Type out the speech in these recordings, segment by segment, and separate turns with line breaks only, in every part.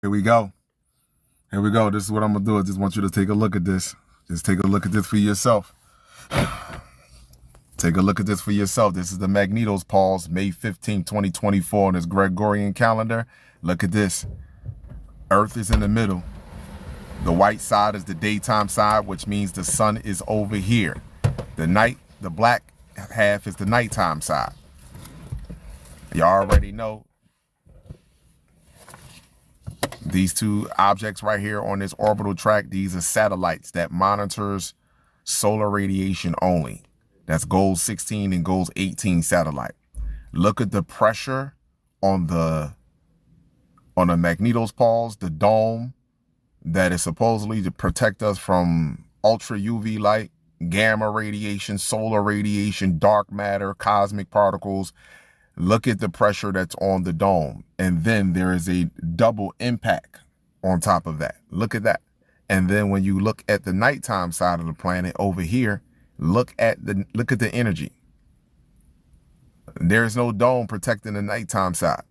Here we go. Here we go. This is what I'm going to do. I just want you to take a look at this. Just take a look at this for yourself. Take a look at this for yourself. This is the Magnetos pause, May 15, 2024 on this Gregorian calendar. Look at this. Earth is in the middle. The white side is the daytime side, which means the sun is over here. The black half is the nighttime side. You already know these two objects right here on this orbital track. These are satellites that monitors solar radiation only. That's Gold 16 and Gold 18 satellite. Look at the pressure on the Magnetos pulse, the dome that is supposedly to protect us from ultra UV light, gamma radiation, solar radiation, dark matter, cosmic particles. Look at the pressure that's on the dome. And then there is a double impact on top of that. Look at that. And then when you look at the nighttime side of the planet over here, look at the energy. There is no dome protecting the nighttime side.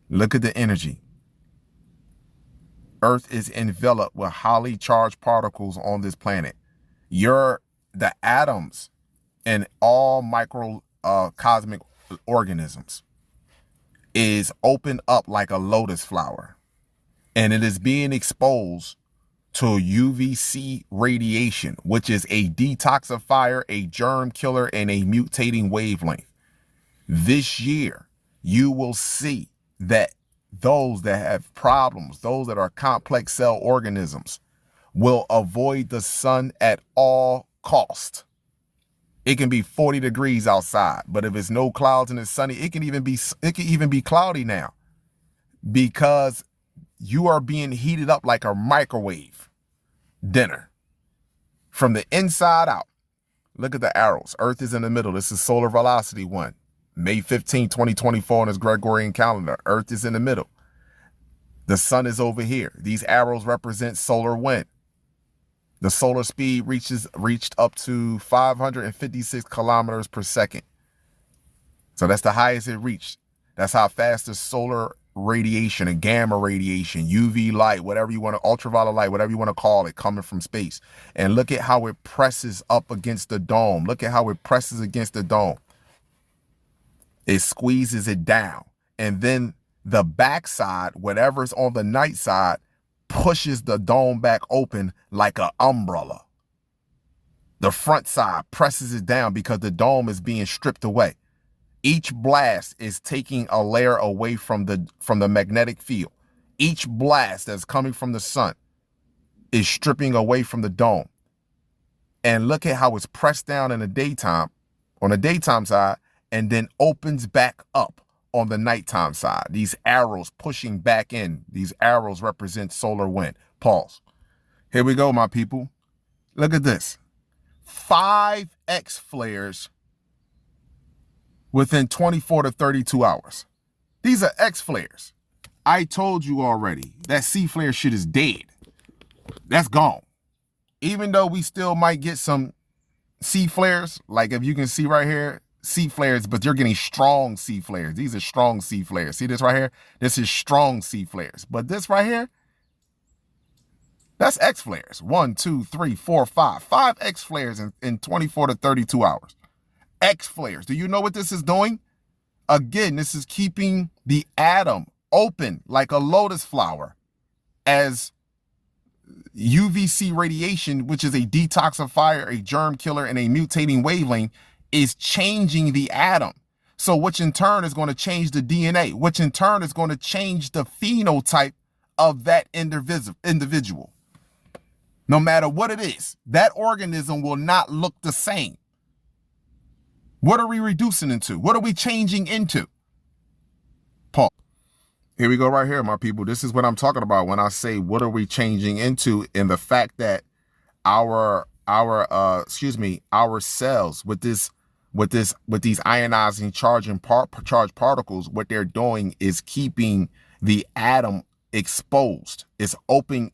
Look at the energy. Earth is enveloped with highly charged particles on this planet. The atoms in all microcosmic organisms is opened up like a lotus flower, and it is being exposed to UVC radiation, which is a detoxifier, a germ killer, and a mutating wavelength. This year, you will see that those that have problems, those that are complex cell organisms, will avoid the sun at all cost. It can be 40 degrees outside, but if it's no clouds and it's sunny, it can even be cloudy now, because you are being heated up like a microwave dinner from the inside out. Look at the arrows. Earth is in the middle. This is solar velocity 1. May 15, 2024 on this Gregorian calendar. Earth is in the middle. The sun is over here. These arrows represent solar wind. The solar speed reached up to 556 kilometers per second. So that's the highest it reached. That's how fast the solar radiation and gamma radiation, UV light, whatever you want to, ultraviolet light, whatever you want to call it, coming from space. And look at how it presses up against the dome. Look at how it presses against the dome. It squeezes it down. And then the backside, whatever's on the night side, pushes the dome back open like an umbrella. The front side presses it down because the dome is being stripped away. Each blast is taking a layer away from the magnetic field. Each blast that's coming from the sun is stripping away from the dome. And look at how it's pressed down in the daytime, on the daytime side, and then opens back up on the nighttime side. These arrows pushing back in. These arrows represent solar wind. Pause. Here we go, my people. Look at this. 5 X flares within 24 to 32 hours. These are X flares. I told you already that C flare shit is dead. That's gone. Even though we still might get some C flares, like if you can see right here, C flares, but you're getting strong C flares. These are strong C flares. See this right here? This is strong C flares. But this right here, that's X flares. 1, 2, 3, 4, 5. 5 X flares in 24 to 32 hours. X flares. Do you know what this is doing? Again, this is keeping the atom open like a lotus flower, as UVC radiation, which is a detoxifier, a germ killer, and a mutating wavelength, is changing the atom. So which in turn is going to change the DNA, which in turn is going to change the phenotype of that individual. No matter what it is, that organism will not look the same. What are we reducing into? What are we changing into? Paul. Here we go right here, my people. This is what I'm talking about when I say what are we changing into, in the fact that our cells with these ionizing charged particles, what they're doing is keeping the atom exposed. It's opening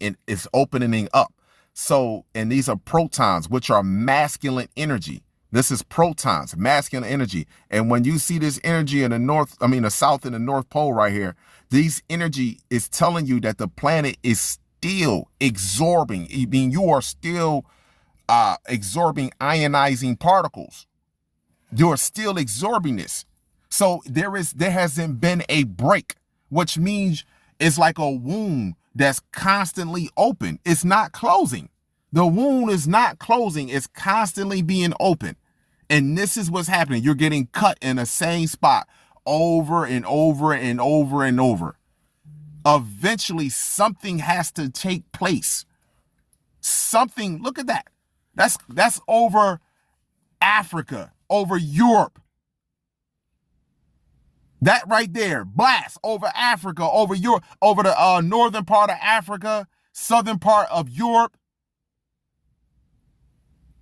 up. So, and these are protons, which are masculine energy. This is protons, masculine energy. And when you see this energy in the south and the north pole right here, This energy is telling you that the planet is still absorbing. I mean, you are still absorbing ionizing particles. You are still absorbing this. So there hasn't been a break, which means it's like a wound that's constantly open. It's not closing. The wound is not closing. It's constantly being open. And this is what's happening. You're getting cut in the same spot over and over and over and over. Eventually, something has to take place. Something, look at that. That's over Africa, over Europe. That right there, blast over Africa, over Europe, over the northern part of Africa, southern part of Europe.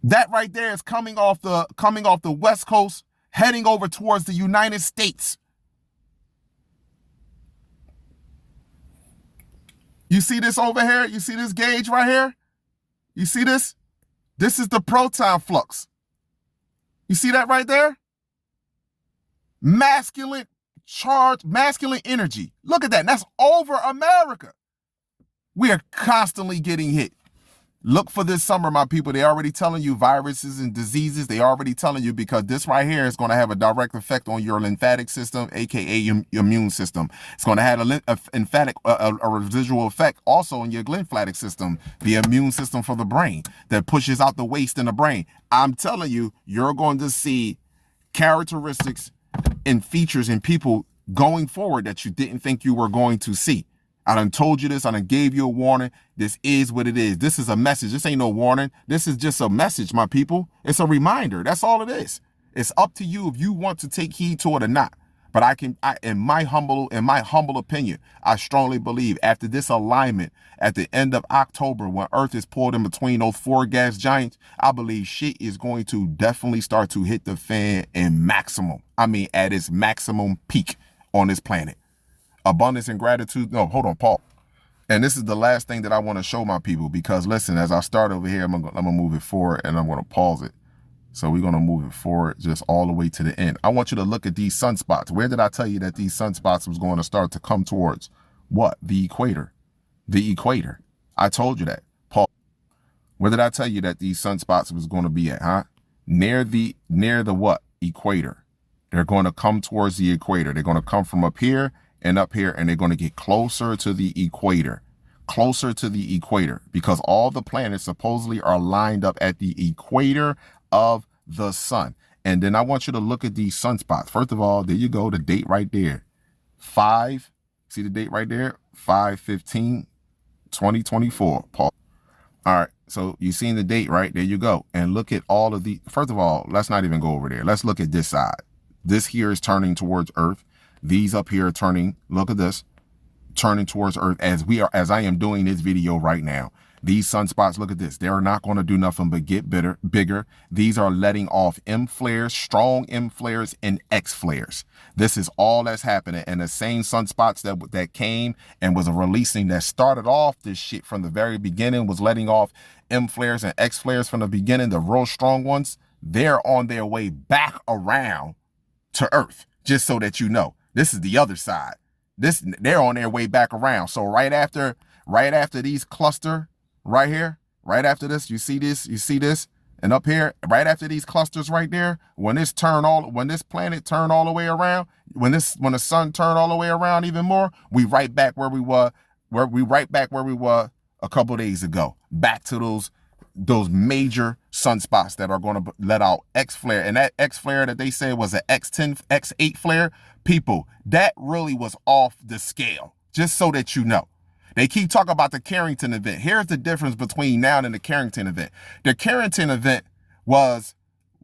That right there is coming off the West Coast, heading over towards the United States. You see this over here? You see this gauge right here? You see this? This is the proton flux. You see that right there? Masculine charge, masculine energy. Look at that. That's over America. We are constantly getting hit. Look for this summer, my people. They're already telling you viruses and diseases. They already telling you, because this right here is going to have a direct effect on your lymphatic system, aka your immune system. It's going to have a residual effect also on your lymphatic system, the immune system for the brain that pushes out the waste in the brain. I'm telling you, you're going to see characteristics and features in people going forward that you didn't think you were going to see. I done told you this. I done gave you a warning. This is what it is. This is a message. This ain't no warning. This is just a message, my people. It's a reminder. That's all it is. It's up to you if you want to take heed to it or not. But in my humble opinion, I strongly believe after this alignment at the end of October, when Earth is pulled in between those 4 gas giants, I believe shit is going to definitely start to hit the fan at its maximum peak on this planet. Abundance and gratitude. No, hold on, Paul. And this is the last thing that I want to show my people, because listen, as I start over here, I'm gonna move it forward and I'm gonna pause it. So we're gonna move it forward just all the way to the end. I want you to look at these sunspots. Where did I tell you that these sunspots was going to start to come towards? What? The equator. The equator. I told you that, Paul. Where did I tell you that these sunspots was going to be at, huh? Near the what? Equator. They're going to come towards the equator. They're going to come from up here and up here, and they're going to get closer to the equator, because all the planets supposedly are lined up at the equator of the sun. And then I want you to look at these sunspots. First of all, there you go, the date right there. See the date right there? 5/15/2024, Paul. All right, so you seen the date, right? There you go. And look at all of the, first of all, let's not even go over there. Let's look at this side. This here is turning towards Earth. These up here are turning, look at this, turning towards Earth as I am doing this video right now. These sunspots, look at this. They're not going to do nothing but get bigger. These are letting off M flares, strong M flares, and X flares. This is all that's happening. And the same sunspots that came and was releasing, that started off this shit from the very beginning, was letting off M flares and X flares from the beginning, the real strong ones, they're on their way back around to Earth, just so that you know. This is the other side. They're on their way back around. So right after these cluster right here, right after this, you see this, and up here, right after these clusters right there, when this planet turn all the way around, when the sun turn all the way around even more, we right back where we were a couple days ago, back to those major sunspots that are going to let out X flare. And that X flare that they said was an X10, X8 flare, people, that really was off the scale, just so that you know. They keep talking about the Carrington event. Here's the difference between now and the Carrington event. The Carrington event was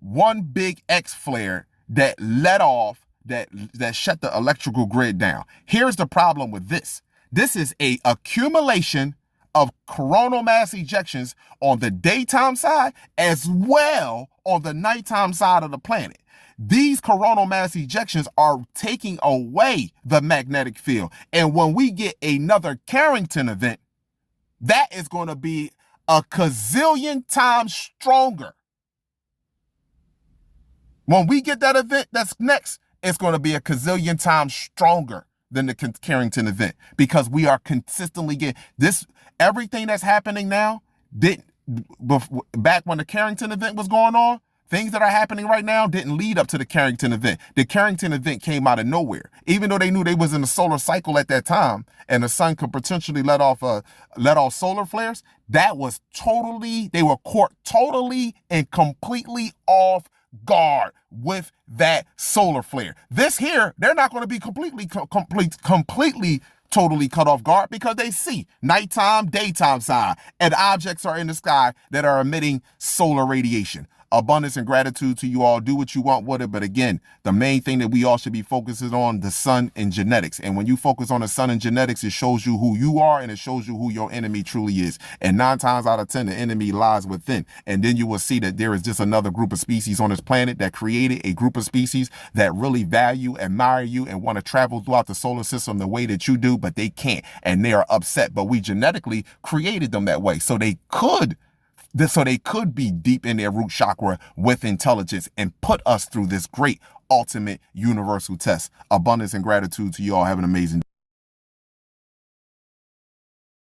one big X flare that let off, that shut the electrical grid down. Here's the problem with this. This is a accumulation of coronal mass ejections on the daytime side as well on the nighttime side of the planet. These coronal mass ejections are taking away the magnetic field. And when we get another Carrington event, that is going to be a gazillion times stronger. When we get that event that's next, it's going to be a gazillion times stronger than the Carrington event, because we are consistently getting this. Everything that's happening now didn't, back when the Carrington event was going on. Things that are happening right now didn't lead up to the Carrington event. The Carrington event came out of nowhere. Even though they knew they was in a solar cycle at that time and the sun could potentially let off solar flares, that was they were caught totally and completely off guard with that solar flare. This here, they're not going to be completely totally cut off guard, because they see nighttime, daytime side, and objects are in the sky that are emitting solar radiation. Abundance and gratitude to you all. Do what you want with it. But again, the main thing that we all should be focusing on, the sun and genetics. And when you focus on the sun and genetics, it shows you who you are and it shows you who your enemy truly is. And 9 times out of 10, the enemy lies within. And then you will see that there is just another group of species on this planet that created a group of species that really value, admire you, and want to travel throughout the solar system the way that you do, but they can't. And they are upset. But we genetically created them that way. So they could be deep in their root chakra with intelligence and put us through this great ultimate universal test. Abundance and gratitude to you all. Have an amazing day.